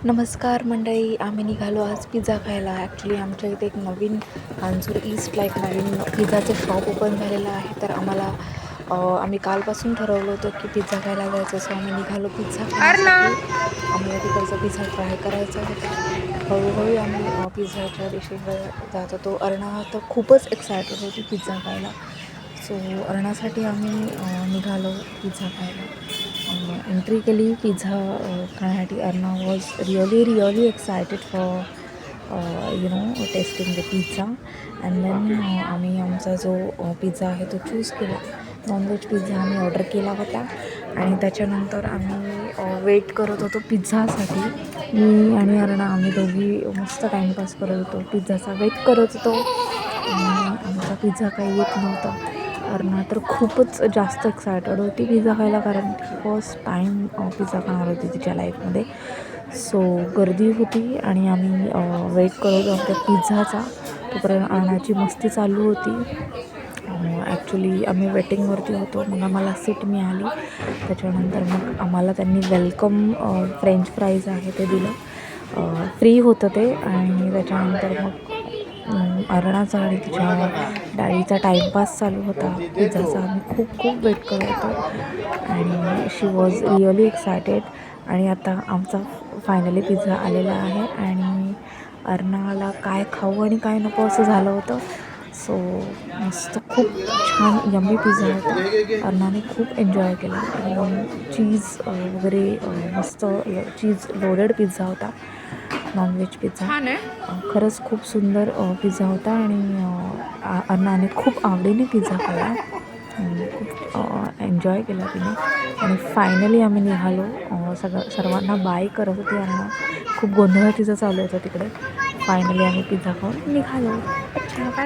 नमस्कार मंडळी, आम्ही निघालो आज पिझ्झा खायला. ॲक्च्युली आमच्या इथे एक नवीन कांजूर ईस्टला एक नवीन पिझ्झाचं शॉप ओपन झालेलं आहे. तर आम्ही कालपासून ठरवलं होतं की पिझ्झा खायला जायचं. सो आम्ही निघालो पिझ्झा खाण्यासाठी. आम्हाला तिकडचा पिझ्झा ट्राय करायचा होता. हळूहळू आम्ही पिझ्झाच्या डिशेसवर जात होतो. अर्णा तर खूपच एक्सायटेड होती पिझ्झा खायला. सो अर्णासाठी आम्ही निघालो पिझ्झा खायला. एंट्री केली पिझ्झा खाण्यासाठी. Arna was really excited for testing the pizza. And then आम्ही आमचा जो पिझ्झा आहे तो चूज केला. नॉनव्हेज पिझ्झा आम्ही ऑर्डर केला होता आणि त्याच्यानंतर आम्ही वेट करत होतो पिझ्झासाठी. मी आणि अर्णा आम्ही दोघी मस्त टाईमपास करत होतो, पिझ्झाचा वेट करत होतो. आणि आमचा पिझ्झा काही येत नव्हता. अर्णा तर खूपच जास्त एक्सायटेड होती पिझ्झा खायला, कारण फर्स्ट टाईम पिझ्झा खाणार होती तिच्या लाईफमध्ये. सो गर्दी होती आणि आम्ही वेट करत होतो पिझ्झाचा. तोपर्यंत अर्णाची मस्ती चालू होती. ॲक्च्युली आम्ही वेटिंगवरती होतो. मग आम्हाला सीट मिळाली. त्याच्यानंतर मग आम्हाला त्यांनी वेलकम फ्रेंच फ्राईज आहे ते दिलं. फ्री होतं ते. आणि त्याच्यानंतर मग अर्णाचा आणि तिच्या डॅडीचा टाईमपास चालू होता पिझ्झाचा. आम्ही खूप वेट करत होतो आणि शी वॉज रिअली एक्सायटेड. आणि आता आमचा फायनली पिझ्झा आलेला आहे आणि अर्णाला काय खाऊ आणि काय नको असं झालं होतं. सो मस्त खूप छान यम्मी पिझ्झा होता. अर्णाने खूप एन्जॉय केला. एकदम चीज वगैरे मस्त चीज लोडेड पिझ्झा होता, नॉनव्हेज पिझ्झा. खरंच खूप सुंदर पिझ्झा होता आणि अर्णाने खूप आवडीने पिझ्झा खाल्ला. खूप एन्जॉय केला तिने. आणि फायनली आम्ही निघालो. सर्वांना बाय करत होती अर्णा. खूप गोंधळ तिचं चालू होतं तिकडे. फायनली आम्ही पिझ्झा खाऊन निघालो. अच्छा, बाय.